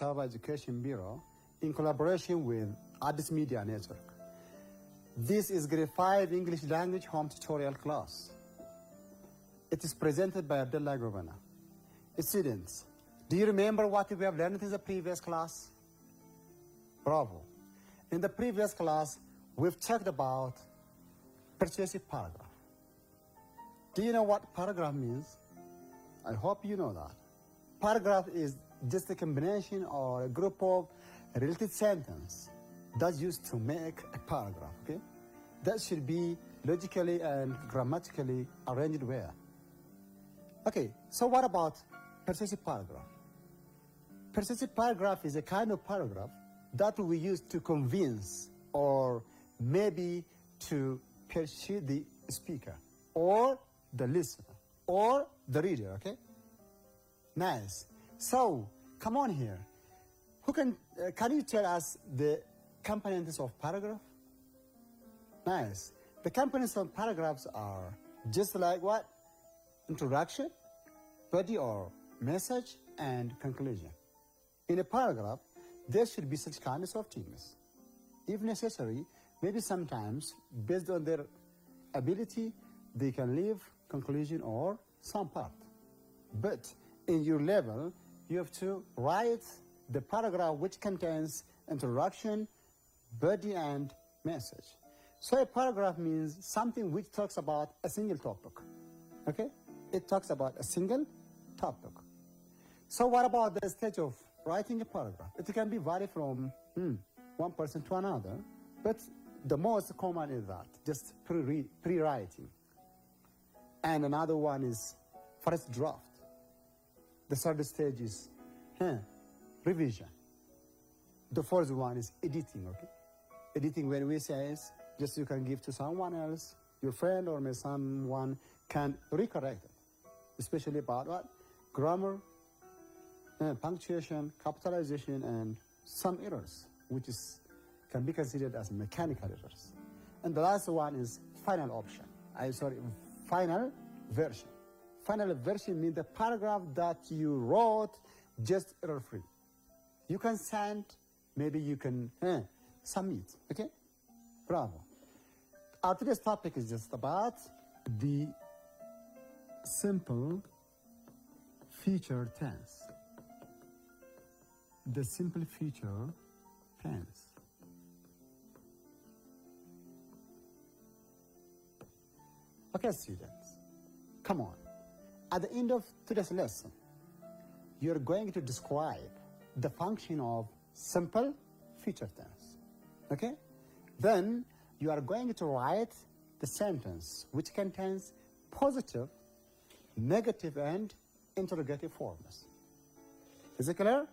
Sabah Education Bureau in collaboration with Addis Media Network. This is Grade 5 English Language Home Tutorial class. It is presented by Abdullah Governor. Students, do you remember what we have learned in the previous class? Bravo. In the previous class, we've talked about persuasive paragraph. Do you know what paragraph means? I hope you know that. Paragraph is just a combination or a group of related sentences that's used to make a paragraph, okay? That should be logically and grammatically arranged well. Okay, so what about persuasive paragraph? Persuasive paragraph is a kind of paragraph that we use to convince or maybe to persuade the speaker or the listener or the reader, okay? Nice. So, come on here. Who can you tell us the components of paragraph? Nice. The components of paragraphs are just like what? Introduction, body or message, and conclusion. In a paragraph, there should be such kinds of things. If necessary, maybe sometimes, based on their ability, they can leave conclusion or some part. But in your level, you have to write the paragraph which contains introduction, body, and message. So a paragraph means something which talks about a single topic, okay? It talks about a single topic. So what about the stage of writing a paragraph? It can be vary from one person to another, but the most common is that, just pre-writing. And another one is first draft. The third stage is revision. The fourth one is editing, okay? Editing, when we say is just you can give to someone else, your friend or maybe someone can recorrect it, especially about what? Grammar, punctuation, capitalization, and some errors, which can be considered as mechanical errors. And the last one is final version. Final version means the paragraph that you wrote just error-free. You can send, maybe you can submit, okay? Bravo. Our today's topic is just about the simple future tense. The simple future tense. Okay, students, come on. At the end of today's lesson, you're going to describe the function of simple future tense, okay? Then you are going to write the sentence which contains positive, negative, and interrogative forms. Is it clear?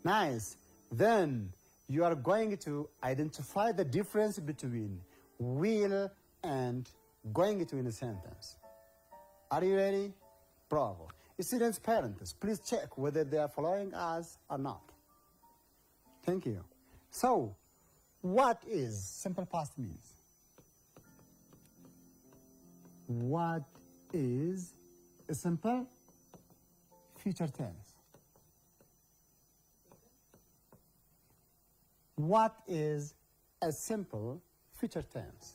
Nice. Then you are going to identify the difference between will and going to in a sentence. Are you ready? Bravo. Students, parents, please check whether they are following us or not. Thank you. So, what is simple past means? What is a simple future tense? What is a simple future tense?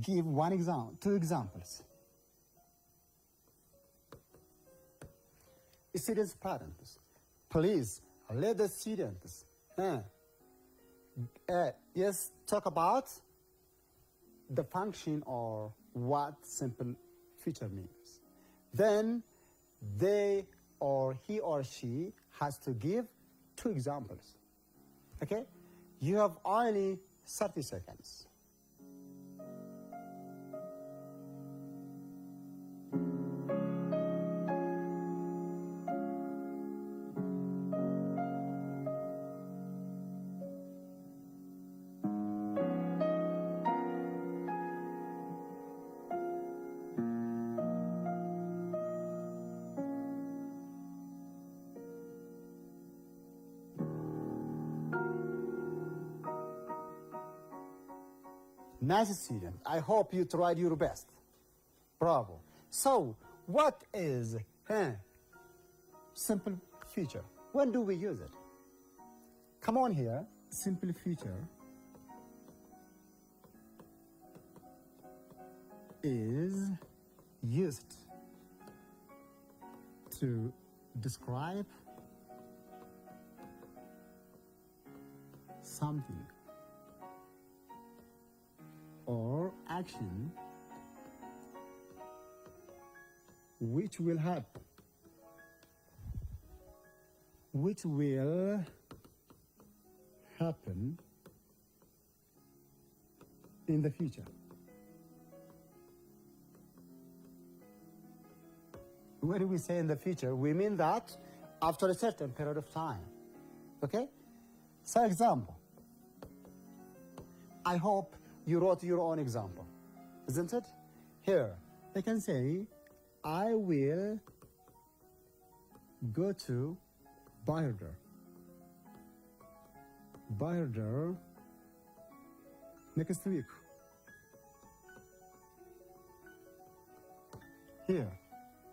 Give one example, two examples. Students, parents, please let the students talk about the function or what simple future means. Then they or he or she has to give two examples. Okay? You have only 30 seconds. Nice student. I hope you tried your best. Bravo. So, what is simple future? When do we use it? Come on here. Simple future is used to describe something or action which will happen, in the future. When we say in the future, we mean that after a certain period of time. Okay? So example, I hope you wrote your own example, isn't it? Here, I can say, I will go to Bahir next week. Here,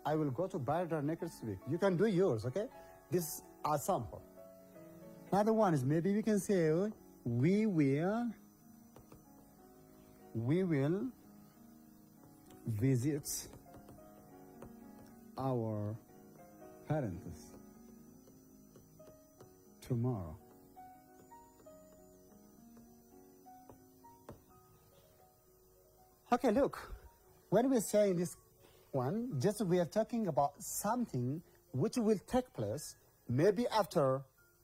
I will go to Bahir next week. You can do yours, okay? This is a sample. Another one is maybe we can say, we will visit our parents tomorrow. Okay, look, when we're saying this one, just we are talking about something which will take place maybe after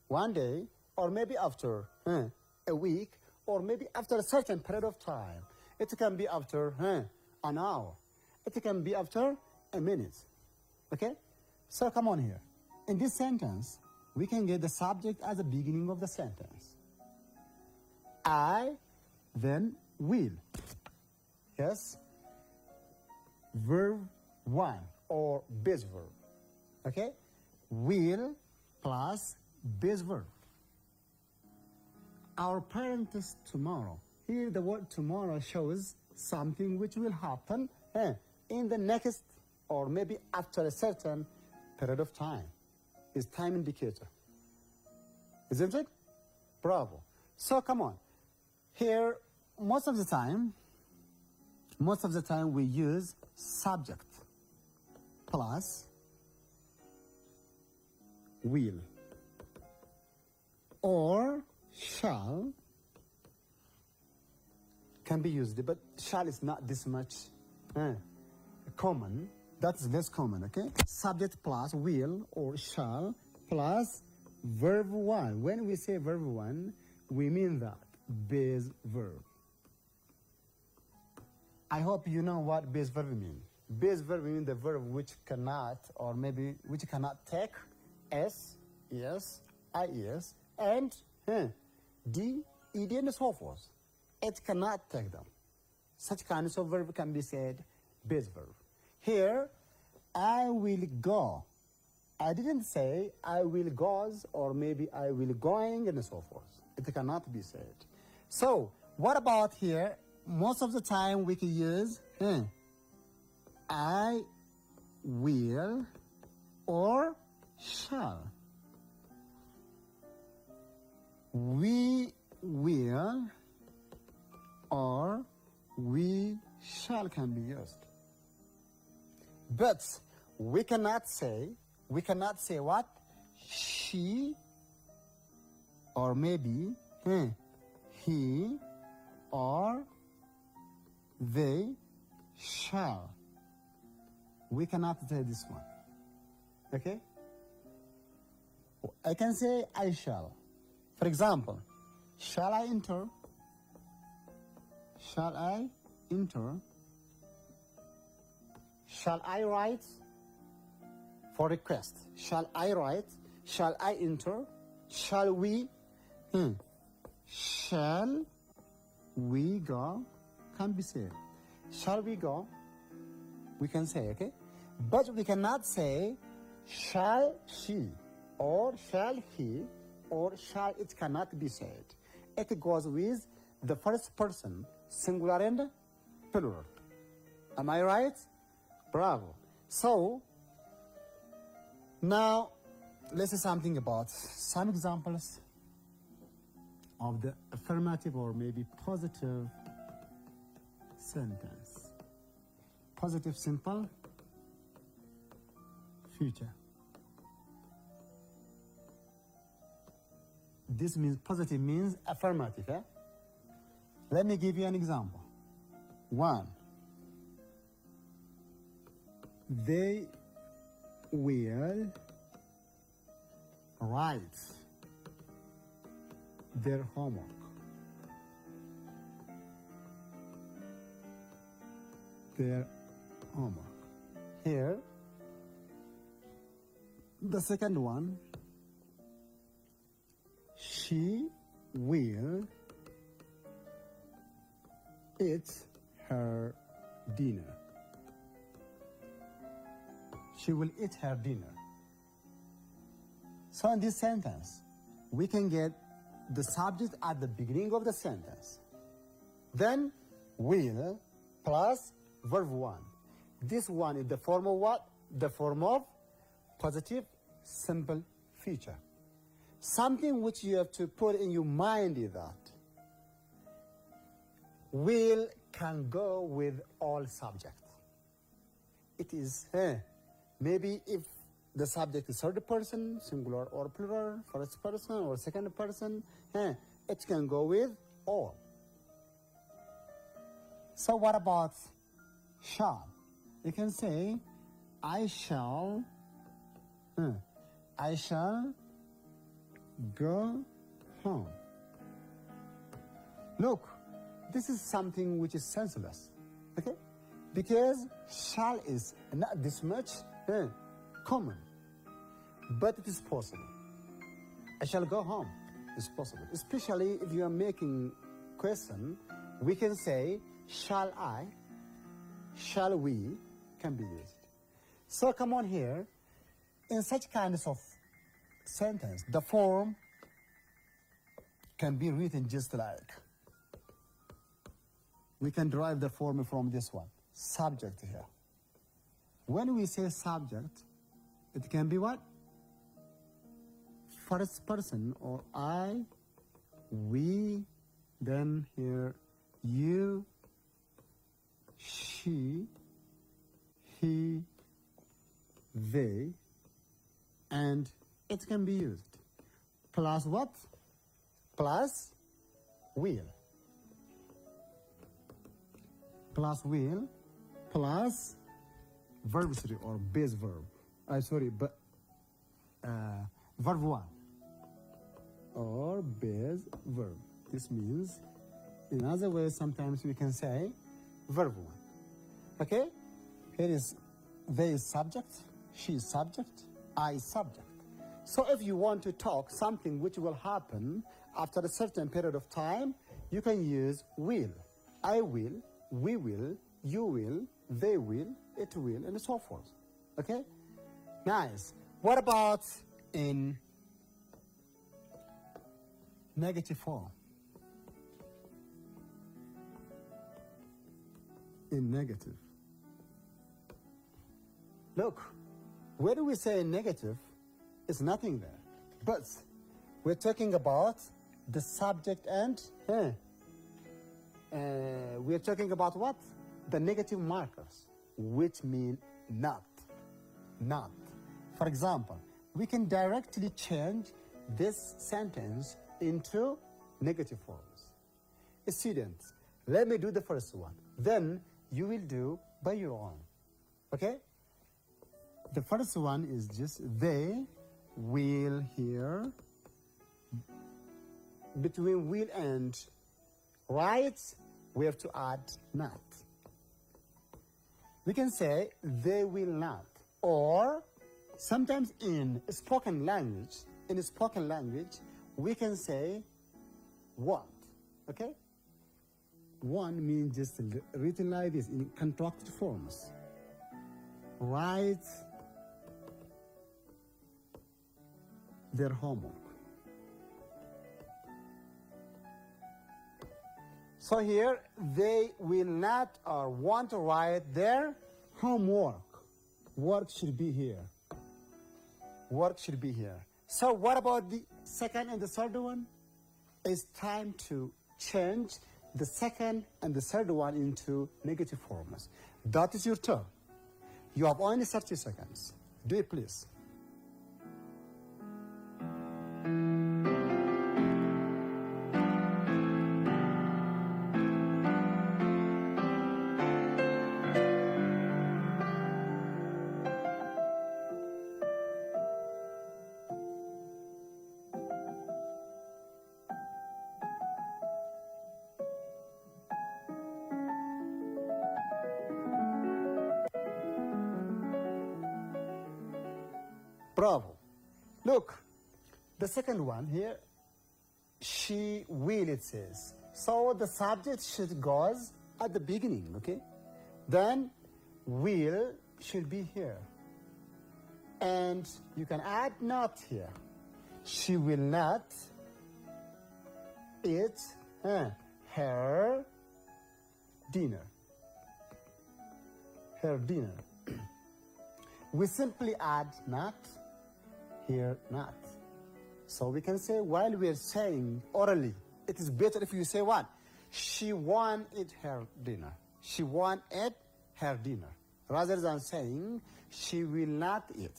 one day, or maybe after a week, or maybe after a certain period of time. It can be after an hour. It can be after a minute. Okay? So come on here. In this sentence, we can get the subject as the beginning of the sentence. I, then will. Yes? Verb 1 or base verb. Okay? Will plus base verb. Our parents tomorrow. Here the word tomorrow shows something which will happen in the next or maybe after a certain period of time. It's time indicator. Isn't it? Bravo. So come on. Here, most of the time we use subject plus will or shall can be used, but shall is not this much common. That's less common, okay? Subject plus will or shall plus verb 1. When we say verb 1, we mean that base verb. I hope you know what base verb means. Base verb means the verb which cannot, or maybe which cannot take s, es, ies, and d, ed, and so forth. It cannot take them. Such kinds of verb can be said base verb. Here, I will go. I didn't say I will goes or maybe I will going and so forth. It cannot be said. So, what about here? Most of the time we can use I will or shall. We will or we shall can be used. But we cannot say what? She or maybe he or they shall. We cannot say this one. Okay? I can say I shall. For example, shall I enter? Shall I enter? Shall I write? For request. Shall I write? Shall I enter? Shall we? Shall we go? Can be said. Shall we go? We can say, okay? But we cannot say shall she or shall he or shall. It cannot be said. It goes with the first person, singular and plural. Am I right? Bravo. So, now let's say something about some examples of the affirmative or maybe positive sentence. Positive simple future. This means positive means affirmative. Eh? Let me give you an example. 1. They will write their homework. Their homework. Here, the second one, she will eat her dinner. She will eat her dinner. So in this sentence, we can get the subject at the beginning of the sentence. Then will plus verb 1. This one is the form of what? The form of positive simple future. Something which you have to put in your mind is that will can go with all subjects. It is, maybe if the subject is third person, singular or plural, first person or second person, it can go with all. So what about shall? You can say, I shall go home. Look, this is something which is senseless, okay? Because shall is not this much common, but it is possible. I shall go home is possible, especially if you are making question. We can say shall I, shall we can be used. So come on here, in such kinds of sentence, the form can be written just like. We can derive the form from this one, subject here. When we say subject, it can be what? First person, or I, we, then here, you, she, he, they, and it can be used. Plus what? Plus will. Plus will, plus verb 3 or base verb. Verb 1 or base verb. This means, in other words, sometimes we can say verb 1. Okay? Here is they is subject, she is subject, I is subject. So if you want to talk something which will happen after a certain period of time, you can use will. I will, we will, you will, they will, it will, and so forth. Okay? Nice. What about in negative form? In negative. Look, where do we say negative? It's nothing there. But we're talking about the subject and we're talking about what? The negative markers, which mean not. Not. For example, we can directly change this sentence into negative forms. Students, let me do the first one. Then you will do by your own. Okay? The first one is just they will here. Between will and right, we have to add not. We can say they will not. Or sometimes in spoken language, we can say won't. Okay? One means just written like this in contracted forms. Write their homework. So here, they will not or want to write their homework. Work should be here. Work should be here. So what about the second and the third one? It's time to change the second and the third one into negative forms. That is your turn. You have only 30 seconds. Do it, please. Bravo. Look, the second one here, she will, it says. So the subject should go at the beginning, okay? Then will should be here. And you can add not here. She will not eat her dinner. Her dinner. We simply add not here, not. So we can say while we are saying orally, it is better if you say what? She won't eat her dinner. She won't eat her dinner. Rather than saying she will not eat.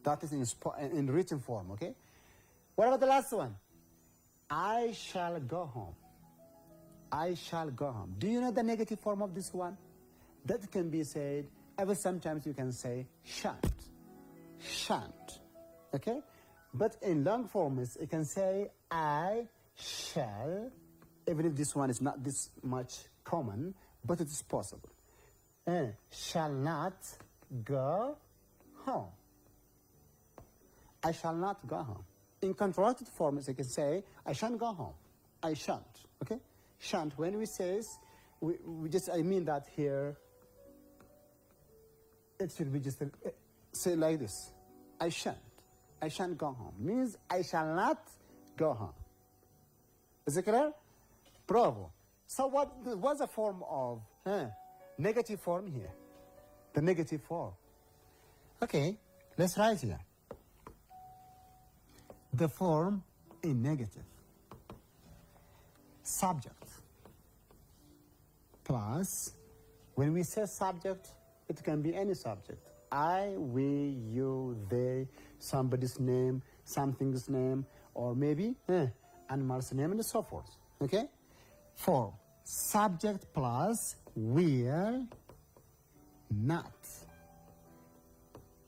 That is in written form, okay? What about the last one? I shall go home. I shall go home. Do you know the negative form of this one? That can be said, ever sometimes you can say shan't. Shan't. Okay? But in long forms, you can say I shall, even if this one is not this much common, but it is possible. Shall not go home. I shall not go home. In contracted forms, you can say I shan't go home. I shan't. Okay? Shan't. When we say, I mean that here, it should be just say like this. I shan't. I shan't go home. Means I shall not go home. Is it clear? Bravo. So what's the form of negative form here? The negative form. Okay, let's write here. The form in negative. Subject. Plus, when we say subject, it can be any subject. I, we, you, they, somebody's name, something's name, or maybe animal's name, and so forth. Okay? Form. Subject plus will not.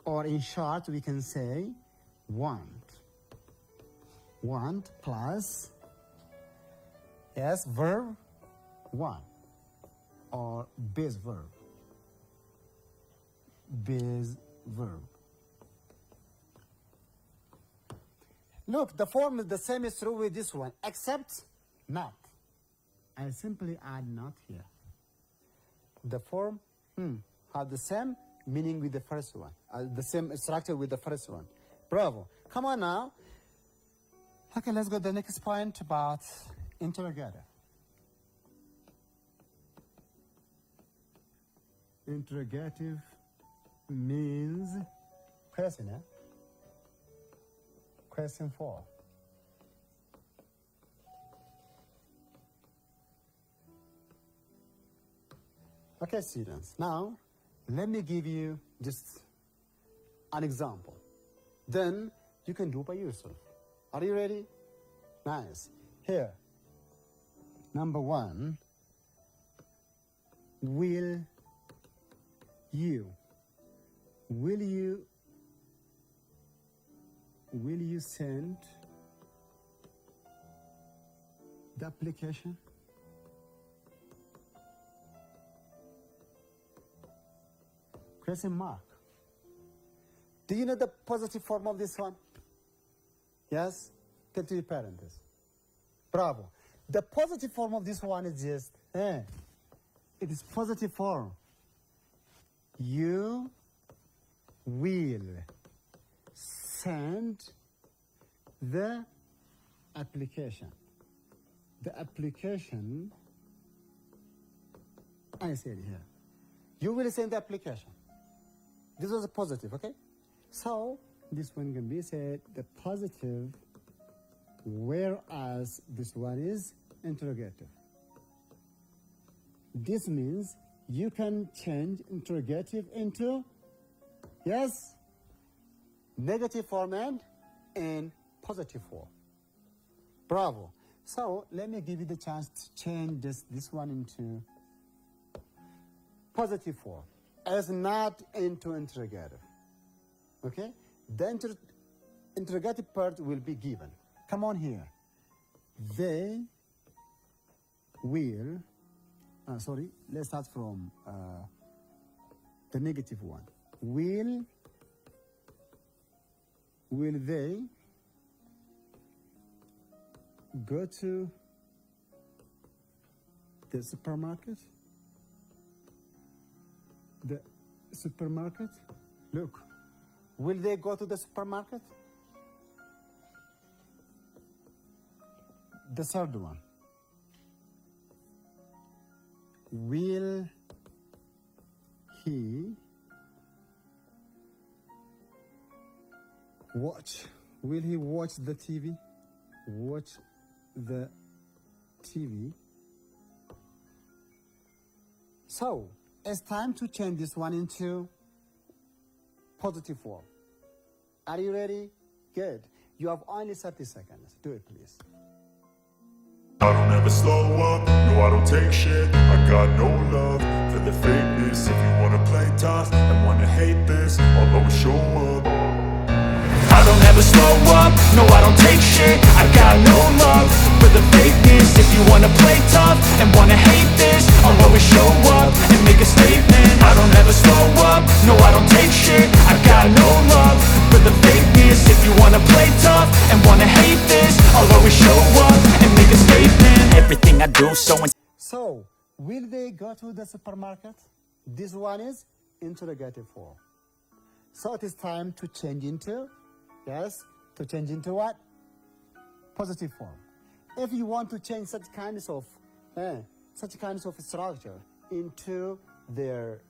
Or in short, we can say want. Want plus, yes, verb, want. Or base verb. Base verb. Look, the form is the same is true with this one, except not. I simply add not here. The form have the same meaning with the first one, the same structure with the first one. Bravo. Come on now. Okay, let's go to the next point about interrogative. Interrogative means question, Question 4. Okay, students, now let me give you just an example. Then you can do by yourself. Are you ready? Nice. Here, number 1, will you send the application? Question mark. Do you know the positive form of this one? Yes? Continue parenthesis. Bravo. The positive form of this one is just, it is positive form. You will send the application. The application, I said here. You will send the application. This was a positive, okay? So this one can be said the positive, whereas this one is interrogative. This means you can change interrogative into, yes, negative form and in positive form. Bravo. So let me give you the chance to change this one into positive form as not into interrogative. Okay? The interrogative part will be given. Come on here. They will, let's start from the negative one. Will they go to the supermarket? The supermarket? Look, will they go to the supermarket? The third one. Will he watch? Will he watch the TV? Watch the TV. So, it's time to change this one into positive form. Are you ready? Good. You have only 30 seconds. Do it, please. I don't ever slow up, no I don't take shit. I got no love for the fakeness. If you wanna play tough and wanna hate this, I'll always show up. I don't ever slow up, no I don't take shit. I got no love for the fakeness. If you wanna play tough and wanna hate this, I'll always show up and make a statement. I don't ever slow up, no I don't take shit. I got no love for the fakeness. If you wanna play tough and wanna hate this, I'll always show up and make a statement. Everything I do So, will they go to the supermarket? This one is interrogative form. So it is time to change into, yes, to change into what? Positive form. If you want to change such kinds of structure into their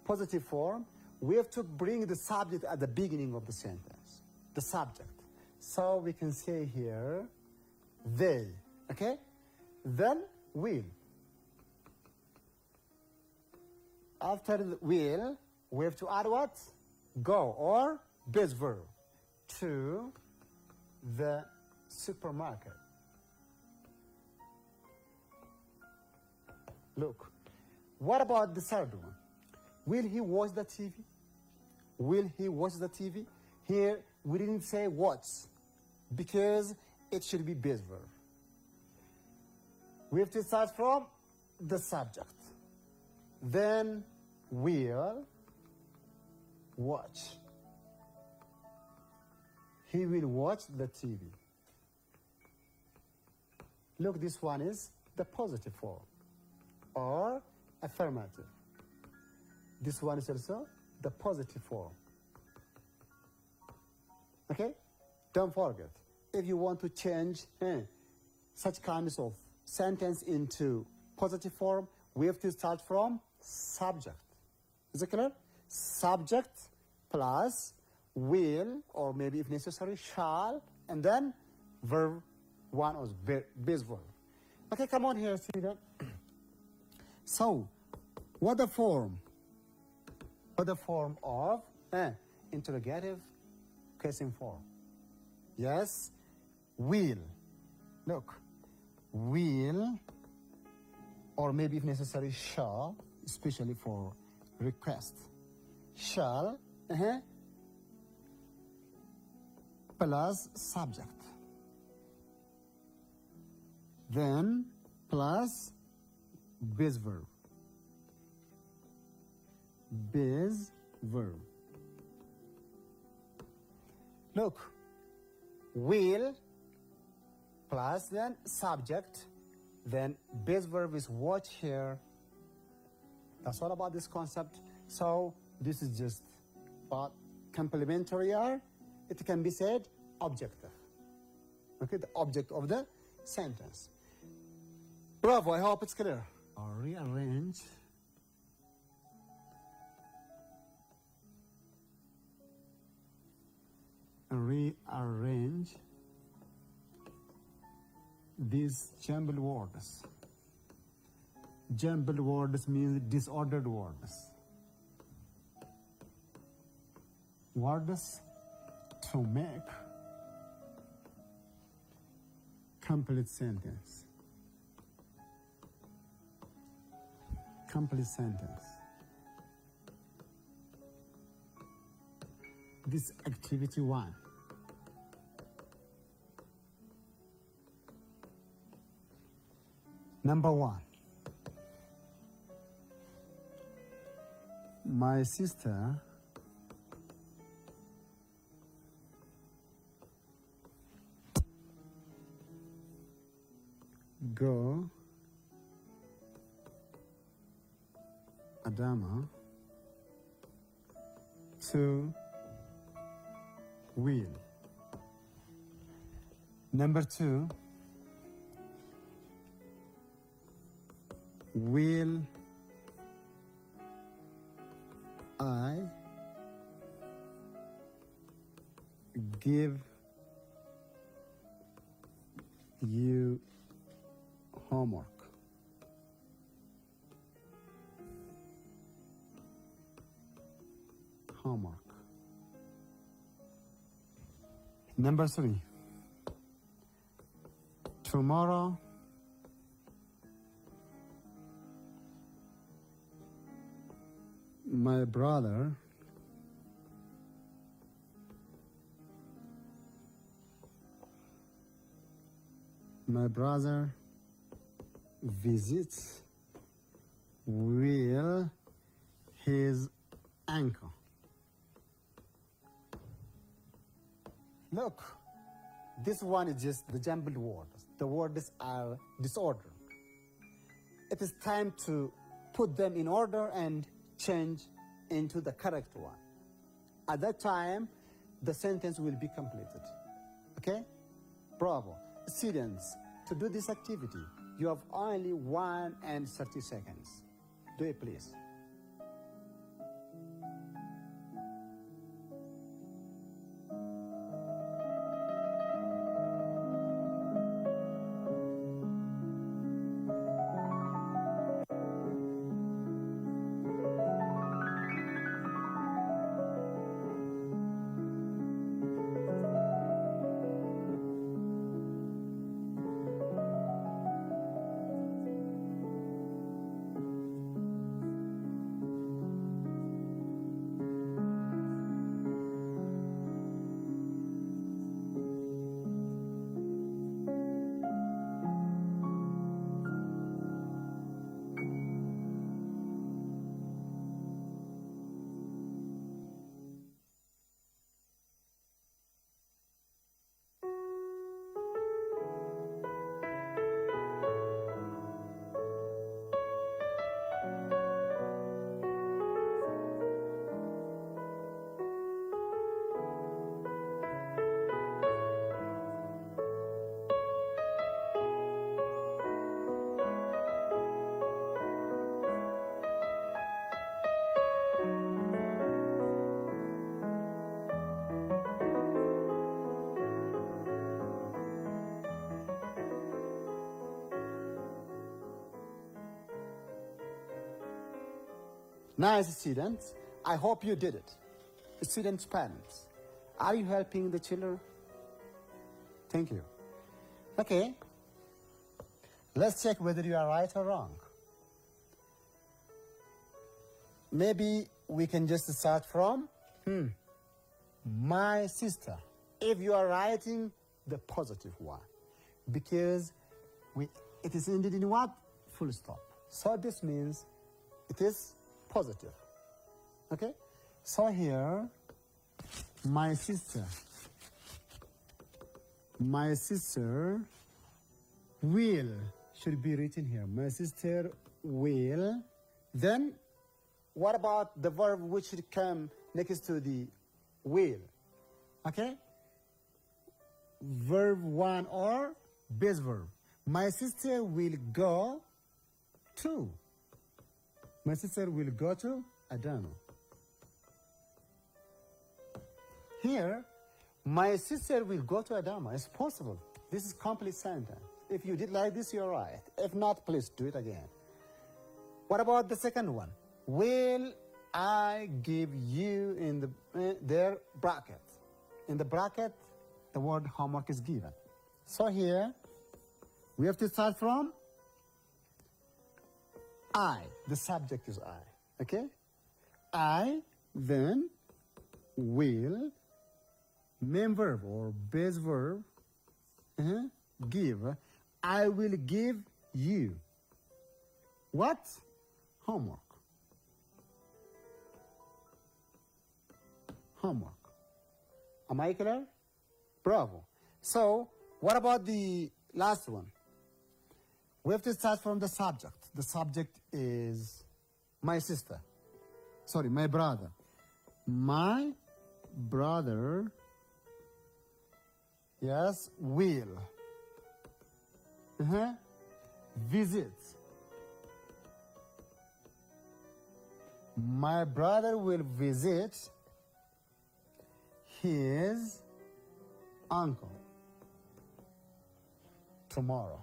positive form, we have to bring the subject at the beginning of the sentence. The subject. So we can say here, they, okay? Then will. After the will, we have to add what? Go or base verb to the supermarket. Look, what about the third one? Will he watch the TV? Will he watch the TV? Here, we didn't say watch because it should be base verb. We have to start from the subject. Then will watch. He will watch the TV. Look, this one is the positive form or affirmative. This one is also the positive form. Okay? Don't forget, if you want to change such kinds of sentence into positive form, we have to start from subject. Is it clear? Subject plus will, or maybe if necessary, shall, and then verb one or base verb. Okay, come on here, student. So, what the form? What the form of interrogative question form? Yes, will. Look, will, or maybe if necessary, shall, especially for request. Shall plus subject. Then plus base verb. Base verb. Look, will plus then subject, then base verb is watch here. That's all about this concept. So this is just about complementary or it can be said objective. Okay, the object of the sentence. Bravo, I hope it's clear. I'll rearrange these jumbled words. Jumbled words means disordered words. Words to make complete sentence. Complete sentence. This activity 1. Number 1. My sister go Adama to wheel. Number 2, will I give you homework? Homework. Number 3, tomorrow my brother visits will his uncle. Look, this one is just the jumbled words. The words are disordered. It is time to put them in order and change into the correct one. At that time, the sentence will be completed. Okay? Bravo. Students, to do this activity, you have only 1 and 30 seconds. Do it, please. Nice, students. I hope you did it. Students' parents, are you helping the children? Thank you. Okay. Let's check whether you are right or wrong. Maybe we can just start from my sister. If you are writing the positive one, because it is ended in what? Full stop. So this means it is positive. Okay? So here, my sister will should be written here. My sister will. Then, what about the verb which should come next to the will? Okay? Verb 1 or base verb. My sister will go to. My sister will go to Adama. Here, my sister will go to Adama. It's possible. This is complete sentence. If you did like this, you're right. If not, please do it again. What about the second one? Will I give you in their bracket? In the bracket, the word homework is given. So here, we have to start from I. The subject is I. Okay? I then will, main verb or base verb, give. I will give you. What? Homework. Homework. Am I clear? Bravo. So, what about the last one? We have to start from the subject. The subject is my sister. Sorry, my brother. My brother, yes, will visit. My brother will visit his uncle tomorrow.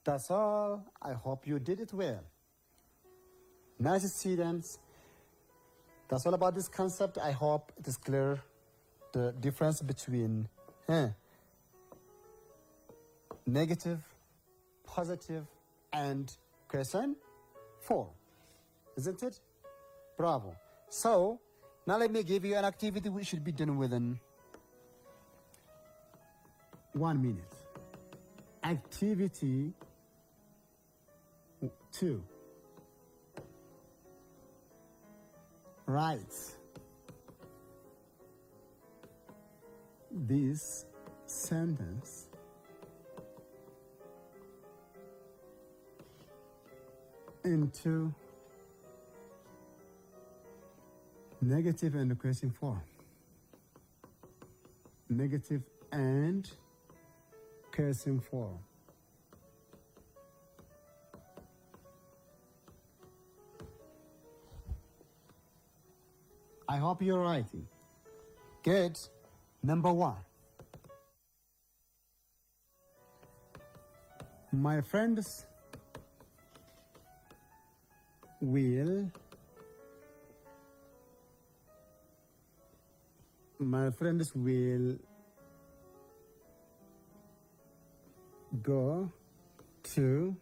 That's all. I hope you did it well. Nice students. That's all about this concept. I hope it is clear the difference between negative, positive, and question form. Isn't it? Bravo. So, now let me give you an activity we should be done within 1 minute. Activity 2. Write this sentence into negative and question form. Negative and question form. I hope you're writing. Good. Number 1. My friends will go to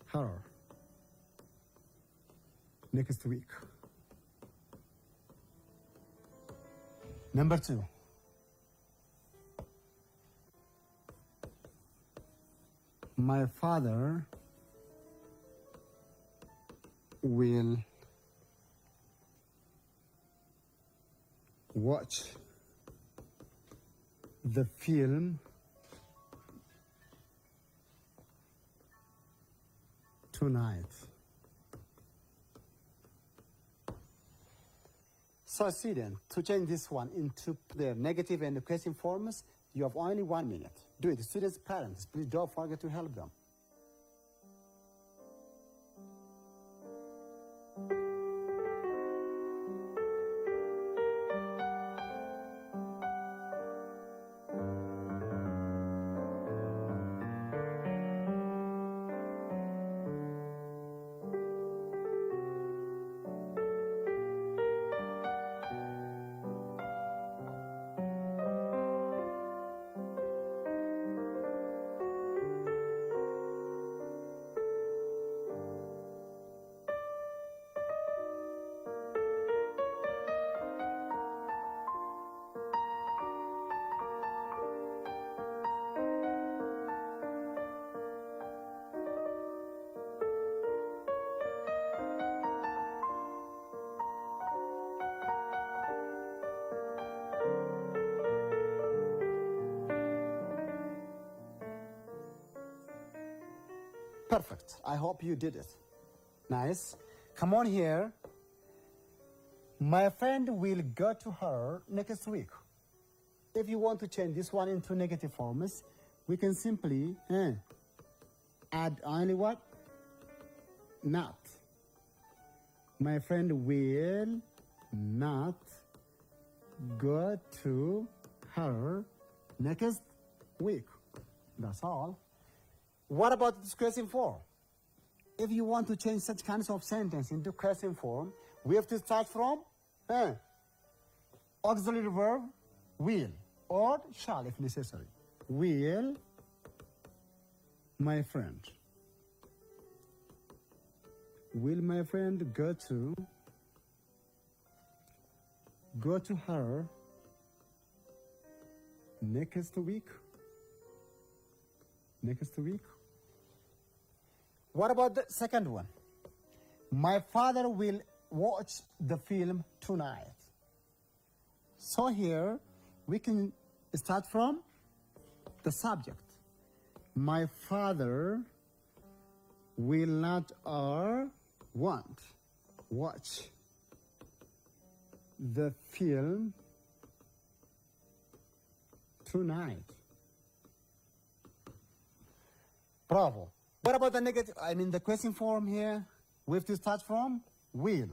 her next week. Number 2. My father will watch the film tonight. So student, to change this one into the negative and the question forms, you have only 1 minute. Do it. Students' parents, please don't forget to help them. Perfect. I hope you did it. Nice. Come on here. My friend will go to her next week. If you want to change this one into negative forms, we can simply add only what? Not. My friend will not go to her next week. That's all. What about this question form? If you want to change such kinds of sentence into question form, we have to start from auxiliary verb will or shall if necessary. Will my friend go to her next week? What about the second one? My father will watch the film tonight. So here we can start from the subject. My father will not or won't watch the film tonight. Bravo. What about the negative? The question form here, we have to start from will.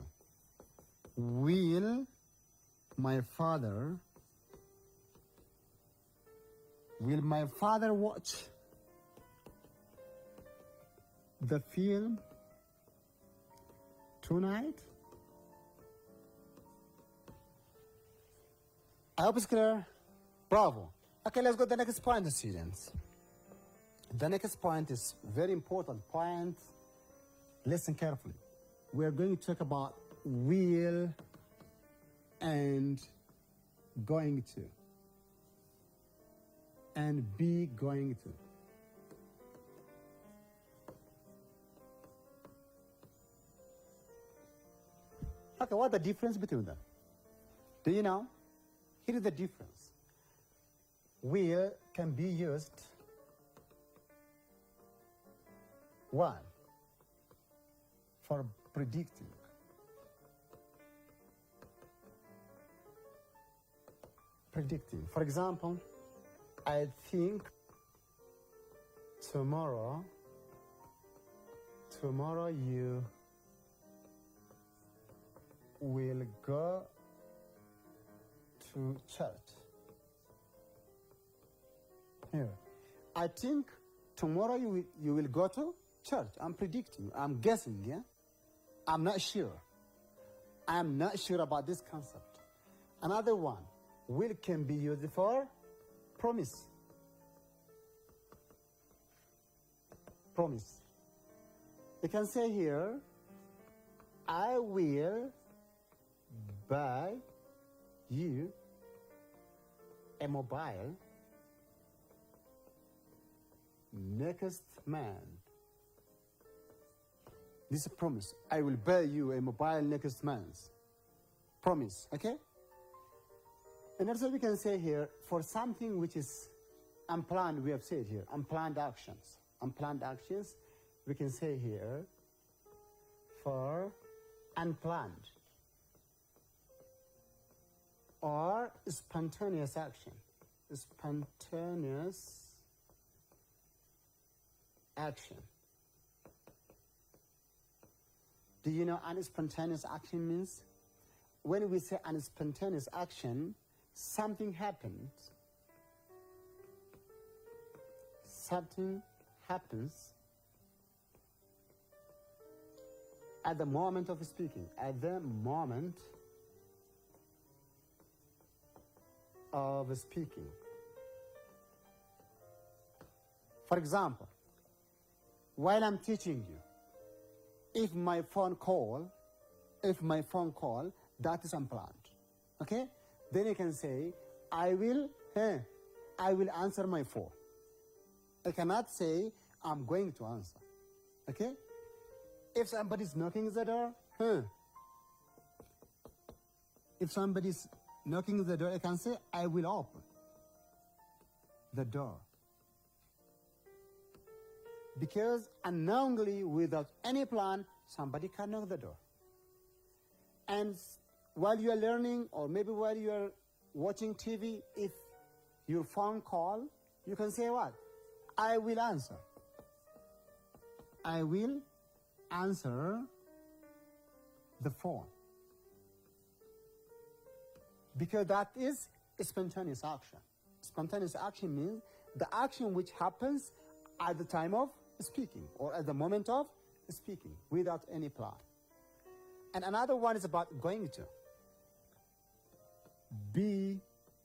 Will my father watch the film tonight? I hope it's clear. Bravo. Okay, let's go to the next point, students. The next point is very important point. Listen carefully. We are going to talk about will and going to and be going to. Okay, what's the difference between them? Do you know? Here is the difference. Will can be used, one, for predicting. For example, I think tomorrow you will go to church. Here, I think tomorrow you will go to church. I'm predicting. I'm guessing. Yeah, I'm not sure. I'm not sure about this concept. Another one, will can be used for promise. Promise. You can say here, I will buy you a mobile next month. This is a promise. I will buy you a mobile next month. Promise, okay? And also we can say here, for something which is unplanned, we have said here, unplanned actions. Unplanned actions, we can say here, for unplanned or spontaneous action. Spontaneous action. Do you know what spontaneous action means? When we say spontaneous action, something happened. Something happens at the moment of speaking. At the moment of speaking. For example, while I'm teaching you, if my phone call, that is unplanned. Okay? Then you can say, I will answer my phone. I cannot say, I'm going to answer. Okay? If somebody's knocking the door, If somebody's knocking the door, I can say, I will open the door. Because unknowingly, without any plan, somebody can knock the door. And while you are learning, or maybe while you are watching TV, if your phone call, you can say what? I will answer. I will answer the phone. Because that is a spontaneous action. Spontaneous action means the action which happens at the time of speaking or at the moment of speaking without any plan. And another one is about going to. Be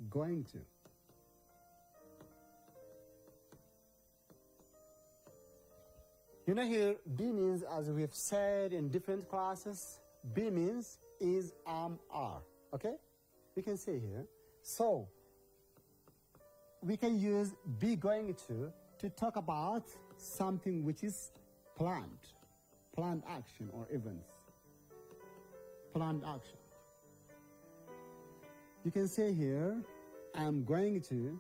going to. You know here, be means, as we've said in different classes, be means is, are. Okay? We can say here. So, we can use be going to talk about something which is planned action or events. Planned action. You can say here, I'm going to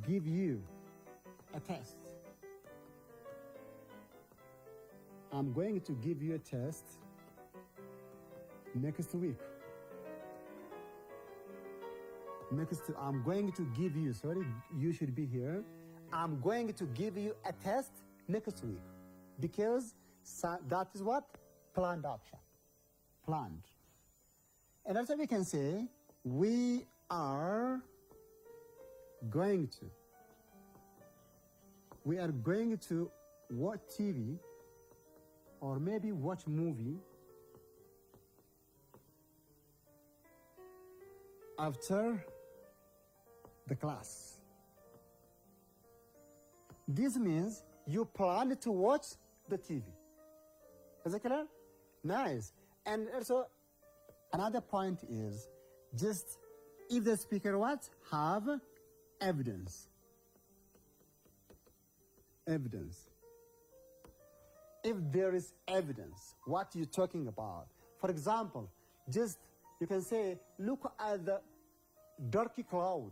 give you a test. I'm going to give you a test next week. I'm going to give you, sorry, you should be here. I'm going to give you a test next week. Because that is what? Planned action. Planned. And also we can say, we are going to. We are going to watch TV or maybe watch movie after the class. This means you plan to watch the TV. Is it clear? Nice. And also another point is just if the speaker what? Have evidence. Evidence. If there is evidence, what you're talking about. For example, just you can say, look at the darky cloud.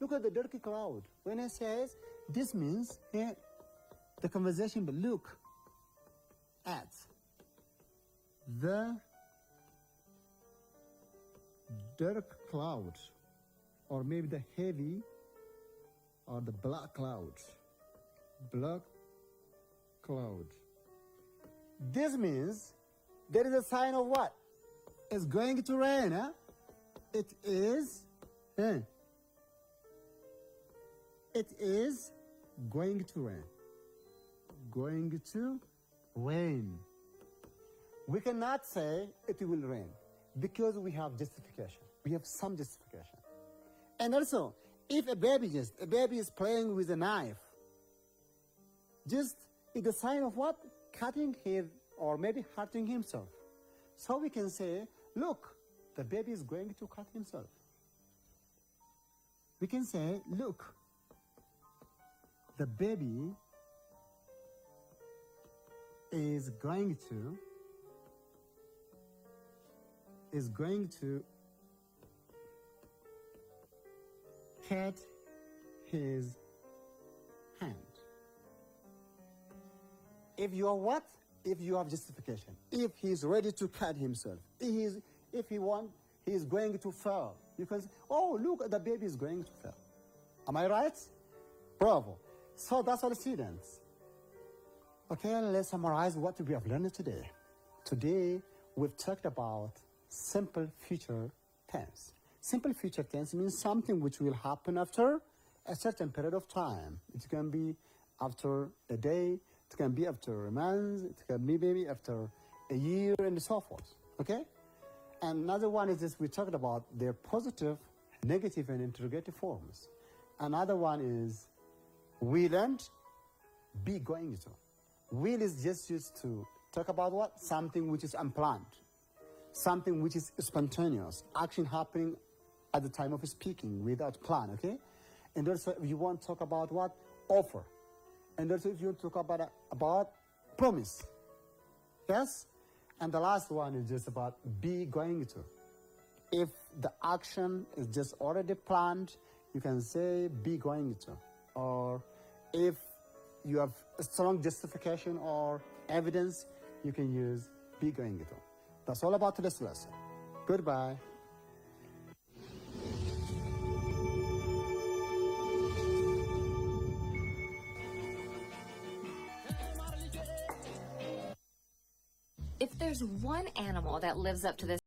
Look at the darky cloud. When it says, this means the conversation, but look at the dark cloud, or maybe the heavy or the black cloud. Black cloud. This means there is a sign of what? It's going to rain. Huh? It is. It is going to rain. Going to rain. We cannot say it will rain because we have justification. We have some justification. And also, if a baby is playing with a knife, just it's a sign of what? Cutting him or maybe hurting himself. So we can say, look, the baby is going to cut himself. We can say, look, the baby is going to cut his hand. If you are what? If you have justification. If he's ready to cut himself. If he is going to fall. You can say, oh, look, the baby is going to fall. Am I right? Bravo. So that's all, students. Okay, let's summarize what we have learned today. Today, we've talked about simple future tense. Simple future tense means something which will happen after a certain period of time. It can be after a day, it can be after a month, it can be maybe after a year, and so forth. Okay? And another one is this, we talked about their positive, negative, and interrogative forms. Another one is will and be going to. Will is just used to talk about what? Something which is unplanned. Something which is spontaneous. Action happening at the time of speaking without plan, okay? And also if you want to talk about what? Offer. And also if you want to talk about promise. Yes? And the last one is just about be going to. If the action is just already planned, you can say be going to. Or if you have a strong justification or evidence, you can use be going to. That's all about today's lesson. Goodbye. If there's one animal that lives up to this